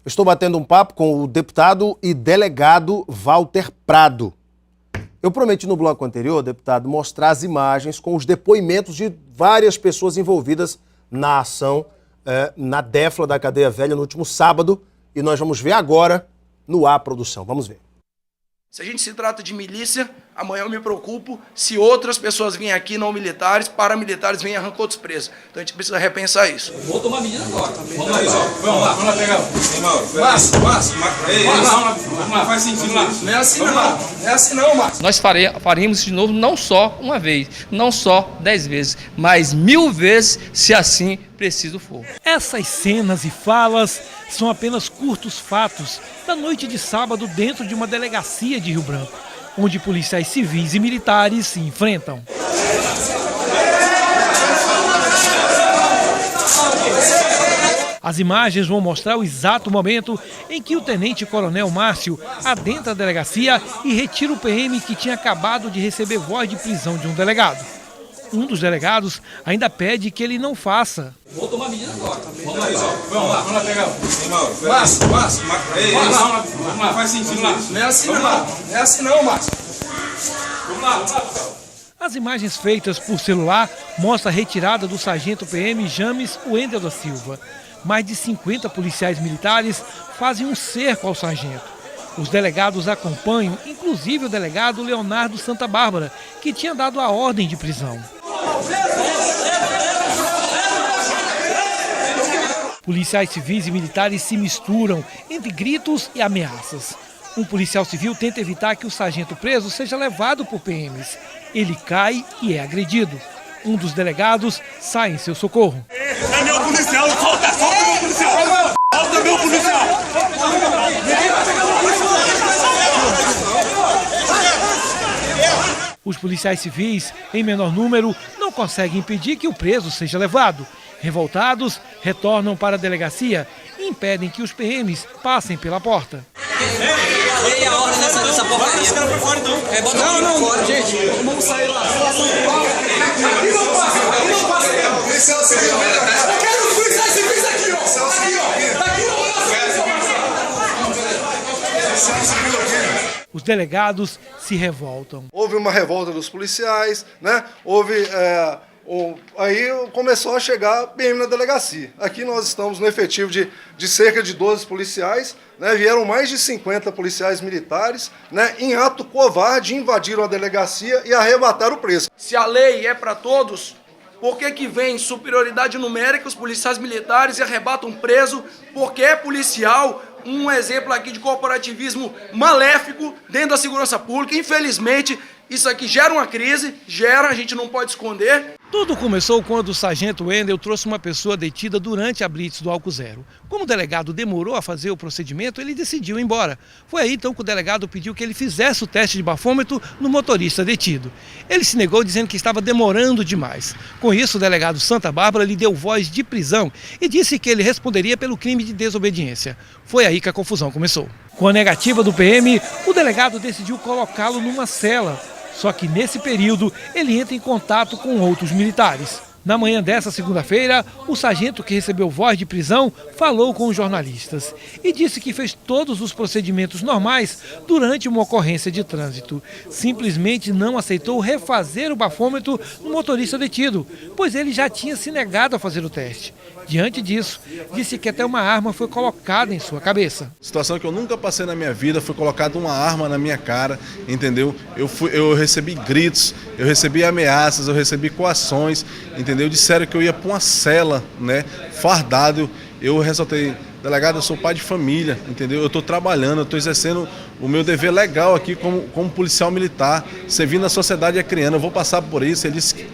Eu estou batendo um papo com o deputado e delegado Walter Prado. Eu prometi no bloco anterior, deputado, mostrar as imagens com os depoimentos de várias pessoas envolvidas na ação na Defla da Cadeia Velha no último sábado, e nós vamos ver agora no ar, produção. Vamos ver. Se a gente se trata de milícia, amanhã eu me preocupo se outras pessoas vêm aqui, não militares, paramilitares, vêm e arrancam outros presos. Então a gente precisa repensar isso. Vou tomar medida agora. Vamos lá pegar. Márcio. Não faz sentido. Não é assim não. Não é assim não, Márcio. Nós faremos de novo não só uma vez, não só 10 vezes, mas 1000 vezes, se assim preciso for. Essas cenas e falas são apenas curtos fatos da noite de sábado dentro de uma delegacia de Rio Branco, onde policiais civis e militares se enfrentam. As imagens vão mostrar o exato momento em que o tenente-coronel Márcio adentra a delegacia e retira o PM que tinha acabado de receber voz de prisão de um delegado. Um dos delegados ainda pede que ele não faça. Vou tomar medida agora. Vamos lá pegar. Márcio. Não faz sentido. Não é assim não. Não é assim não, Márcio. Vamos lá. As imagens feitas por celular mostram a retirada do sargento PM James Wendel da Silva. Mais de 50 policiais militares fazem um cerco ao sargento. Os delegados acompanham, inclusive o delegado Leonardo Santa Bárbara, que tinha dado a ordem de prisão. Policiais civis e militares se misturam entre gritos e ameaças. Um policial civil tenta evitar que o sargento preso seja levado por PMs. Ele cai e é agredido. Um dos delegados sai em seu socorro. É meu policial, solta meu policial! Solta meu policial! Os policiais civis, em menor número, não conseguem impedir que o preso seja levado. Revoltados, retornam para a delegacia e impedem que os PMs passem pela porta. Dei a ordem dessa porcaria. Bota os caras pra fora então. Não, fora, gente. Vamos sair lá. Aqui não passa. Policial civil. Eu quero os policiais civis aqui, ó. Aqui não passa. Os delegados se revoltam. Houve uma revolta dos policiais, né? Aí começou a chegar PM na delegacia. Aqui nós estamos no efetivo de cerca de 12 policiais, né? Vieram mais de 50 policiais militares, né? Em ato covarde, invadiram a delegacia e arrebataram o preso. Se a lei é para todos, por que vem superioridade numérica os policiais militares e arrebatam preso? Porque é policial. Um exemplo aqui de corporativismo maléfico dentro da segurança pública. Infelizmente, isso aqui gera uma crise, a gente não pode esconder. Tudo começou quando o sargento Wendel trouxe uma pessoa detida durante a blitz do Álcool Zero. Como o delegado demorou a fazer o procedimento, ele decidiu ir embora. Foi aí então que o delegado pediu que ele fizesse o teste de bafômetro no motorista detido. Ele se negou dizendo que estava demorando demais. Com isso, o delegado Santa Bárbara lhe deu voz de prisão e disse que ele responderia pelo crime de desobediência. Foi aí que a confusão começou. Com a negativa do PM, o delegado decidiu colocá-lo numa cela. Só que nesse período ele entra em contato com outros militares. Na manhã dessa segunda-feira, o sargento que recebeu voz de prisão falou com os jornalistas e disse que fez todos os procedimentos normais durante uma ocorrência de trânsito. Simplesmente não aceitou refazer o bafômetro no motorista detido, pois ele já tinha se negado a fazer o teste. Diante disso, disse que até uma arma foi colocada em sua cabeça. Situação que eu nunca passei na minha vida, foi colocada uma arma na minha cara, entendeu? Eu recebi gritos, eu recebi ameaças, eu recebi coações, entendeu? Disseram que eu ia para uma cela, né, fardado. Eu ressaltei, delegado, eu sou pai de família, entendeu? Eu estou trabalhando, eu estou exercendo o meu dever legal aqui como policial militar, servindo a sociedade e a criança. Eu vou passar por isso.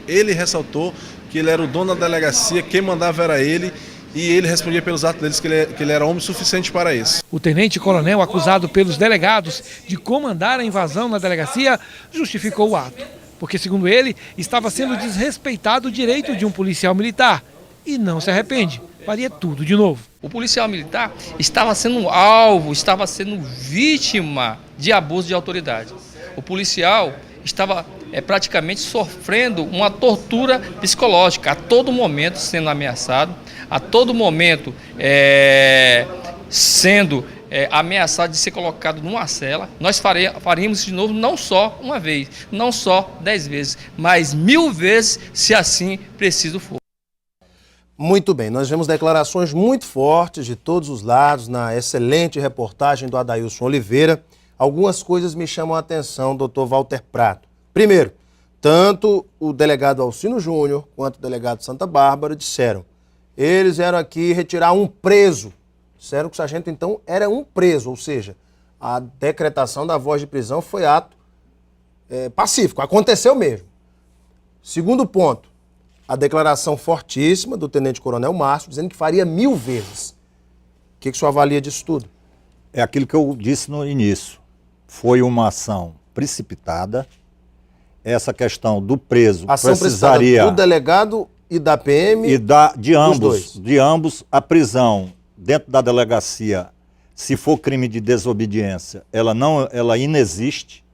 Ele ressaltou que ele era o dono da delegacia, quem mandava era ele, e ele respondia pelos atos deles que ele era homem suficiente para isso. O tenente-coronel, acusado pelos delegados de comandar a invasão na delegacia, justificou o ato, porque, segundo ele, estava sendo desrespeitado o direito de um policial militar e não se arrepende, faria tudo de novo. O policial militar estava sendo alvo, estava sendo vítima de abuso de autoridade. O policial estava praticamente sofrendo uma tortura psicológica, a todo momento sendo ameaçado, a todo momento sendo ameaçado de ser colocado numa cela, nós faríamos isso de novo não só uma vez, não só 10 vezes, mas 1000 vezes, se assim preciso for. Muito bem, nós vemos declarações muito fortes de todos os lados na excelente reportagem do Adailson Oliveira. Algumas coisas me chamam a atenção, doutor Walter Prado. Primeiro, tanto o delegado Alcino Júnior quanto o delegado Santa Bárbara disseram: eles vieram aqui retirar um preso. Disseram que o sargento, então, era um preso, ou seja, a decretação da voz de prisão foi ato pacífico, aconteceu mesmo. Segundo ponto, a declaração fortíssima do tenente-coronel Márcio, dizendo que faria 1000 vezes. O que o senhor avalia disso tudo? É aquilo que eu disse no início. Foi uma ação precipitada. Essa questão do preso ação precisaria... do delegado e da PM? E de ambos, a prisão dentro da delegacia, se for crime de desobediência, ela inexiste,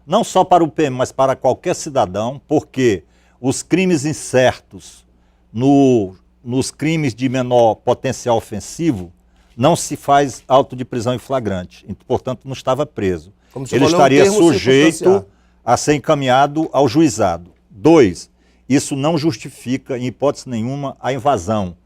não só para o PM, mas para qualquer cidadão, porque os crimes incertos nos crimes de menor potencial ofensivo, não se faz auto de prisão em flagrante, portanto não estava preso. Ele estaria sujeito a ser encaminhado ao juizado. 2, isso não justifica, em hipótese nenhuma, a invasão.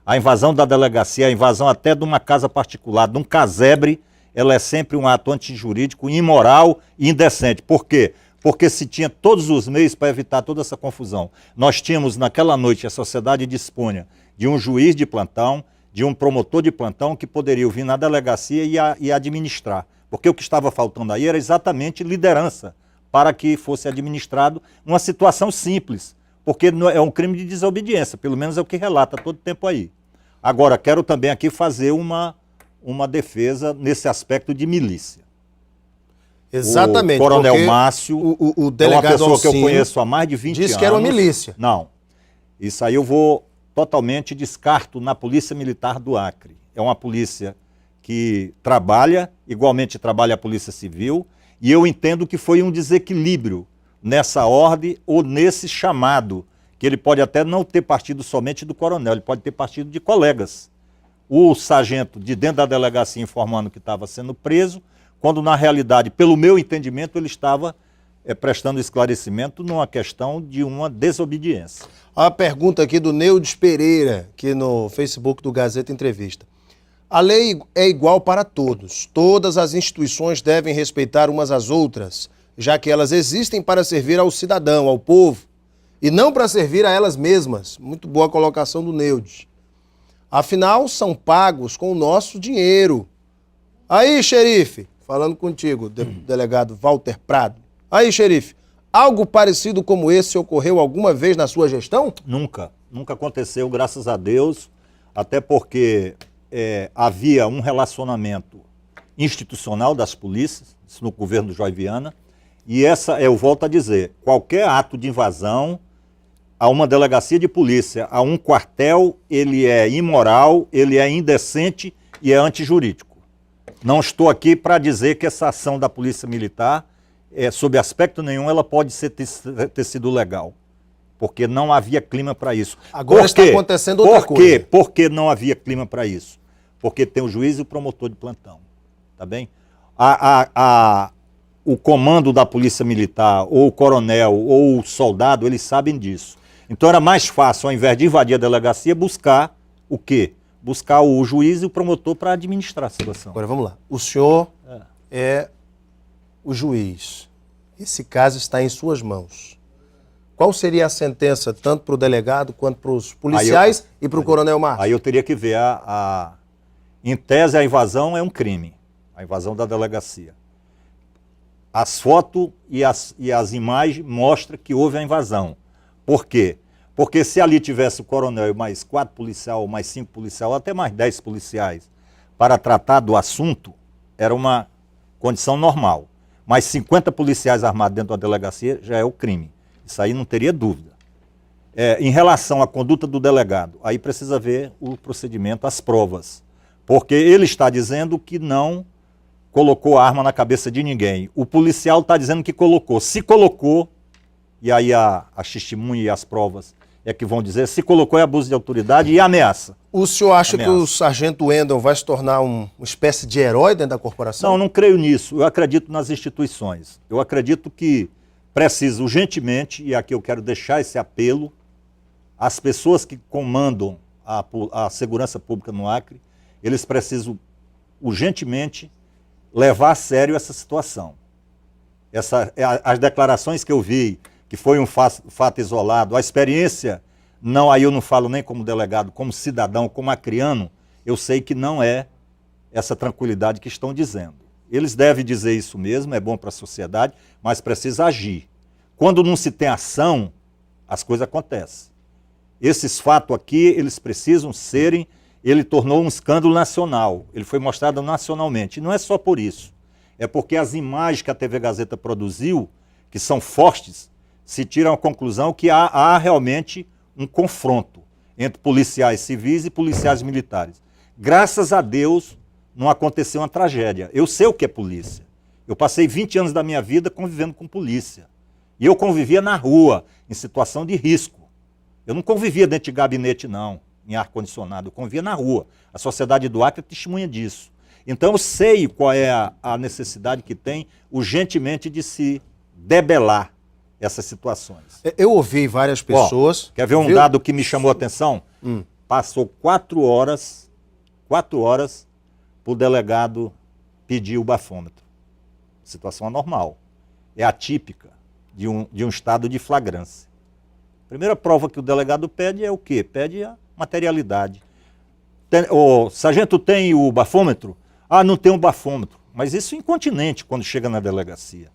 A invasão da delegacia, a invasão até de uma casa particular, de um casebre, ela é sempre um ato antijurídico, imoral e indecente. Por quê? Porque se tinha todos os meios para evitar toda essa confusão. Nós tínhamos naquela noite, a sociedade dispunha de um juiz de plantão, de um promotor de plantão que poderia vir na delegacia e administrar. Porque o que estava faltando aí era exatamente liderança para que fosse administrado uma situação simples. Porque é um crime de desobediência, pelo menos é o que relata todo tempo aí. Agora, quero também aqui fazer uma defesa nesse aspecto de milícia. Exatamente. O coronel Márcio o delegado é uma pessoa Alcino que eu conheço há mais de 20 anos. Disse que era uma milícia. Não. Isso aí eu vou totalmente descarto na Polícia Militar do Acre. É uma polícia que trabalha, igualmente trabalha a Polícia Civil, e eu entendo que foi um desequilíbrio nessa ordem ou nesse chamado, que ele pode até não ter partido somente do coronel, ele pode ter partido de colegas. O sargento de dentro da delegacia informando que estava sendo preso, quando na realidade, pelo meu entendimento, ele estava prestando esclarecimento numa questão de uma desobediência. A pergunta aqui do Neudes Pereira, aqui no Facebook do Gazeta Entrevista. A lei é igual para todos. Todas as instituições devem respeitar umas às outras, já que elas existem para servir ao cidadão, ao povo, e não para servir a elas mesmas. Muito boa colocação do Neudes. Afinal, são pagos com o nosso dinheiro. Aí, xerife, falando contigo, delegado Walter Prado. Aí, xerife, algo parecido como esse ocorreu alguma vez na sua gestão? Nunca. Nunca aconteceu, graças a Deus, até porque havia um relacionamento institucional das polícias, isso no governo do Joy Viana, e eu volto a dizer, qualquer ato de invasão a uma delegacia de polícia, a um quartel, ele é imoral, ele é indecente e é antijurídico. Não estou aqui para dizer que essa ação da Polícia Militar, sob aspecto nenhum, ela pode ter sido legal. Porque não havia clima para isso. Agora está acontecendo outra coisa. Por que não havia clima para isso? Porque tem o juiz e o promotor de plantão. Tá bem? O comando da Polícia Militar, ou o coronel, ou o soldado, eles sabem disso. Então era mais fácil, ao invés de invadir a delegacia, buscar o quê? Buscar o juiz e o promotor para administrar a situação. Agora vamos lá. O senhor é o juiz. Esse caso está em suas mãos. Qual seria a sentença, tanto para o delegado quanto para os policiais e para o coronel Márcio? Aí eu teria que ver em tese, a invasão é um crime. A invasão da delegacia. As fotos e as imagens mostram que houve a invasão. Por quê? Porque se ali tivesse o coronel e mais 4 policiais, ou mais 5 policiais, ou até mais 10 policiais, para tratar do assunto, era uma condição normal. Mas 50 policiais armados dentro da delegacia já é o crime. Isso aí não teria dúvida. Em relação à conduta do delegado, aí precisa ver o procedimento, as provas. Porque ele está dizendo que não colocou a arma na cabeça de ninguém. O policial está dizendo que colocou. Se colocou, e aí a testemunha e as provas é que vão dizer se colocou em abuso de autoridade e ameaça. O senhor acha que Ameaça. o sargento Wendel vai se tornar uma espécie de herói dentro da corporação? Não, não creio nisso. Eu acredito nas instituições. Eu acredito que precisa urgentemente, e aqui eu quero deixar esse apelo, às pessoas que comandam a segurança pública no Acre, eles precisam urgentemente levar a sério essa situação. As declarações que eu vi, que foi um fato isolado, a experiência, não, aí eu não falo nem como delegado, como cidadão, como acriano, eu sei que não é essa tranquilidade que estão dizendo. Eles devem dizer isso mesmo, é bom para a sociedade, mas precisa agir. Quando não se tem ação, as coisas acontecem. Esses fatos aqui, eles precisam serem, ele tornou um escândalo nacional, ele foi mostrado nacionalmente. E não é só por isso, é porque as imagens que a TV Gazeta produziu, que são fortes, se tiram a conclusão que há realmente um confronto entre policiais civis e policiais militares. Graças a Deus, não aconteceu uma tragédia. Eu sei o que é polícia. Eu passei 20 anos da minha vida convivendo com polícia. E eu convivia na rua, em situação de risco. Eu não convivia dentro de gabinete, não, em ar-condicionado. Eu convivia na rua. A sociedade do Acre é testemunha disso. Então eu sei qual é a necessidade que tem, urgentemente, de se debelar essas situações. Eu ouvi várias pessoas... Quer ver um dado que me chamou a atenção? Passou 4 horas para o delegado pedir o bafômetro. Situação anormal. É atípica de um estado de flagrância. A primeira prova que o delegado pede é o quê? Pede a materialidade. O sargento tem o bafômetro? Ah, não tem o bafômetro. Mas isso é incontinente quando chega na delegacia.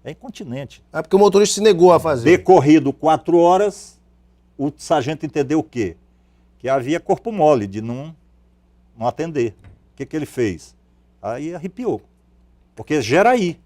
É incontinente. É porque o motorista se negou a fazer. Decorrido 4 horas, o sargento entendeu o quê? Que havia corpo mole de não atender. O que ele fez? Aí arrepiou. Porque gera aí.